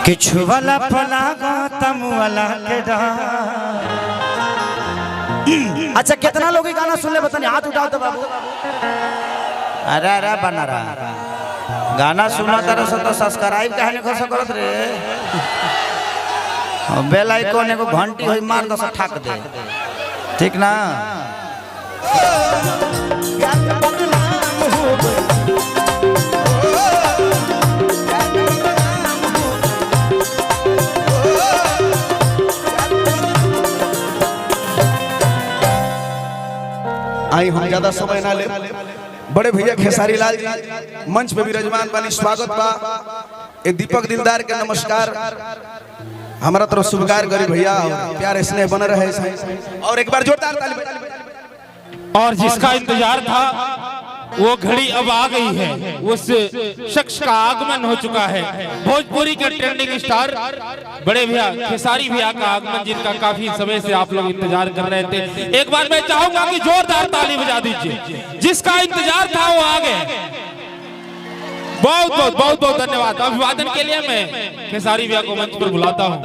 किछु वाला पलागा तम वाला के अच्छा कितना लोग गाना सुन ले बतानी हाथ उठाओ तो बाबू। अरे अरे बना रहा गाना सुना तरह से तो सब्सक्राइब कहने को करत रे बेल आइकन एगो घंटी होई मार दो ठक दे ठीक ना। आई हम ज्यादा समय ना ले बड़े भैया खेसारी लाल जी मंच पे विराजमान वाली स्वागत बा। ए दीपक दिलदार के नमस्कार हमारा तरफ शुभकार गरीब भैया प्यार स्नेह बन रहे और एक बार जोरदार ताली। और जिसका इंतजार था वो घड़ी अब आ गई है, उस शख्स का आगमन हो चुका है। भोजपुरी के ट्रेंडिंग स्टार बड़े भैया खेसारी भैया का आगमन जिनका काफी समय से आप लोग इंतजार कर रहे थे। एक बार मैं चाहूंगा कि जोरदार ताली बजा दीजिए। जिसका इंतजार था वो आ गए। बहुत बहुत धन्यवाद। अभिवादन के लिए मैं खेसारी भैया को मंच पर बुलाता हूँ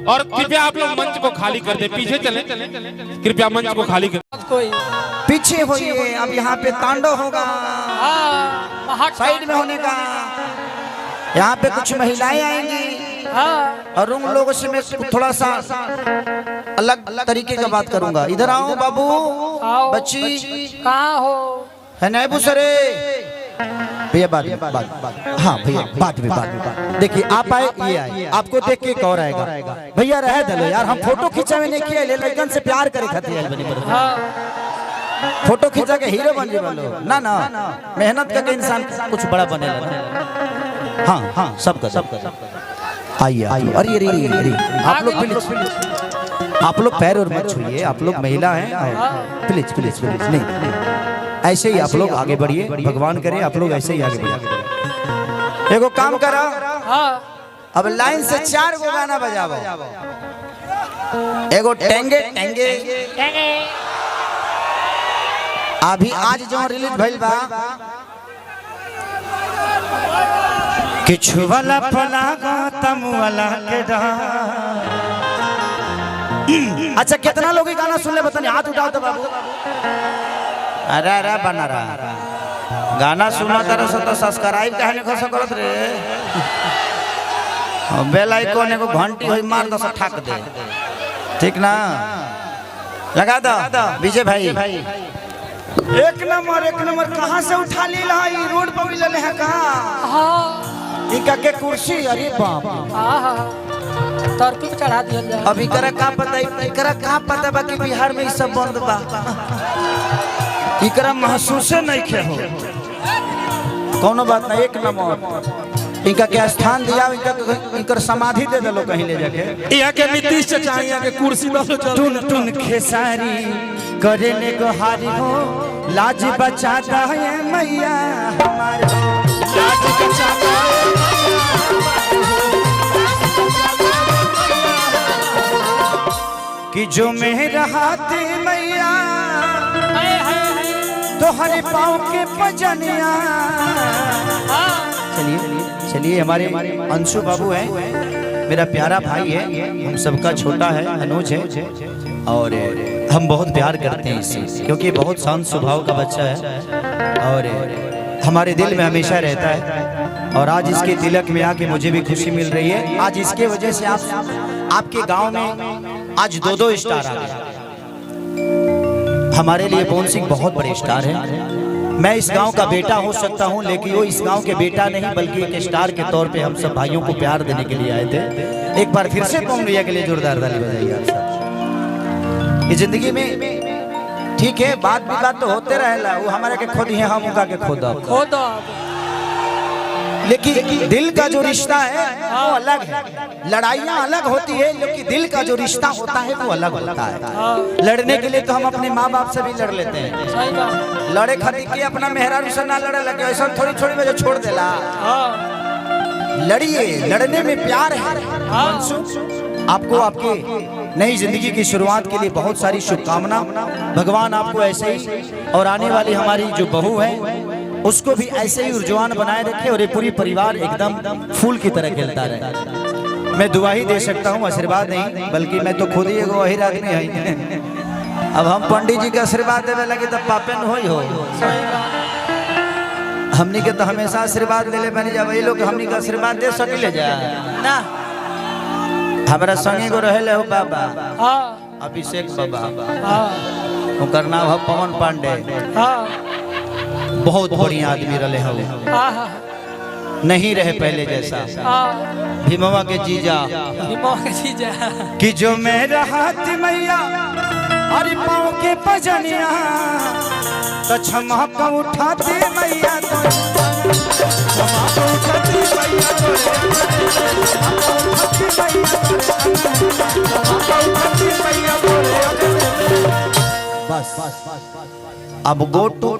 और कृपया आप लोग मंच को खाली कर दे। पीछे चले कृपया मंच को खाली कर पीछे होइए। अब यहाँ पे तांडव होगा साइड में होने का। यहाँ पे कुछ महिलाएं आएंगी और उन लोगों से मैं थोड़ा सा अलग तरीके का बात करूंगा। इधर आओ बाबू बच्ची कहाँ हो है नैबू सरे भैया बात हाँ भैया बात देखिए आप आए ये आए आपको देख के कौर आएगा भैया रह दलो यार। हम फोटो खींचा में नहीं किया ले लड़कन से प्यार करे खातिर बनी फोटो खींचा के हीरो बन जाओ ना ना मेहनत करके इंसान कुछ बड़ा बनेगा। हाँ हाँ सबका आइए आइए। अरे अरे अरे आप लोग प्लीज आप लोग पैर और मत छूइए। आप लोग महिला हैं प्लीज प्लीज प्लीज नहीं ऐसे ही आप लोग आगे बढ़िए। भगवान करे आप लोग ऐसे ही आगे बढ़िए। एगो काम करा अब लाइन से 4 गो गाना बजाओ। एगो टेंगे टेंगे अभी आज जो रिलीज भइल बा किछु वाला पलागा तम वाला के अच्छा कितना लोग गाना सुन ले बतानी हाथ उठाओ तो बाबू। अरे अरे बना रहा गाना सुना तरह से तो सब्सक्राइब कहने को करत रे बेल आइकन एगो घंटी होई मार दो ठक दे ठीक ना। लगा दो विजय भाई एक नंबर कहाँ से उठा ली ला रोड पर मिलल है कहाँ इनका के कुर्सी। अरे बाप तरकी पे चढ़ा दिया। अभी करा का पता बा कि बिहार में सब बंद बा। इकरा महसूस नहीं खे हो कोनो बात नहीं। एक नंबर इनका क्या स्थान दिया इनकर समाधि दे दलो कहीं ले जाके। यहाँ के नीतीश चाचा यहाँ के कुर्सी न टुन टुन खेसारी करे ने गोहारी हो लाज बचाता है मैया हमारे लाज बचाता कि जो मेरा हाथ मैया तो हरे पाँव के पजनिया। चलिए चलिए हमारे अंशु बाबू हैं मेरा प्यारा भाई है हम सबका छोटा है अनुज है और हम बहुत प्यार करते हैं इससे क्योंकि बहुत शांत स्वभाव का बच्चा है और हमारे दिल में हमेशा रहता है। और आज इसके तिलक में आके मुझे भी खुशी मिल रही है। आज इसके वजह से आपके गांव में आज 2 स्टार आ गए। हमारे लिए पवन सिंह बहुत बड़े स्टार हैं। मैं इस गांव का बेटा हो सकता हूं लेकिन वो इस गांव के बेटा नहीं बल्कि एक स्टार के तौर पे हम सब भाइयों को प्यार देने के लिए आए थे। एक बार फिर से पवन भैया के लिए जोरदार ताली बजाइए आप सब। ये जिंदगी में ठीक है बात तो होते रहेला वो हमारे के खुद ही हम उनका के खुद लेकिन दिल का जो रिश्ता है वो अलग है। लड़ाइयाँ अलग होती है लेकिन दिल का जो रिश्ता होता है वो अलग होता है। लड़ने के लिए तो हम अपने माँ बाप से भी लड़ लेते हैं। लड़े खातिर के अपना मेहरारू से ना लड़े लगे ऐसा थोड़ी वजह छोड़ देला। लड़िए लड़ने में प्यार है। आपको आपके नई जिंदगी की शुरुआत के लिए बहुत सारी शुभकामना। भगवान आपको ऐसे ही और आने वाली हमारी जो बहू है उसको भी ऐसे ही ऊर्जवान बनाए रखे और ये पूरी परिवार एकदम फूल की तरह खेलता रहे। मैं दुआ ही दे सकता हूँ, आशीर्वाद नहीं, बल्कि मैं तो खुद ही एगो वही आदमी है। अब हम पंडित जी के आशीर्वाद देवे लगे तब पापे न हो। हमनी के तो हमेशा आशीर्वाद ले ले बनी जा, वही लोग हमनी का आशीर्वाद दे सकिले जा ना। हमारा संगे को रहे हो बाबा अभिषेक बाबा, उनका नाम है पवन पांडे, बहुत बढ़िया आदमी रहे हो, नहीं रहे पहले जैसा। भीमवा के जीजा कि जो मेरा हाथ मैया अरे पाँव के पजनिया तो क्षमा को उठाते मैया तो क्षमा को उठाते मैया तो बस अब गो टू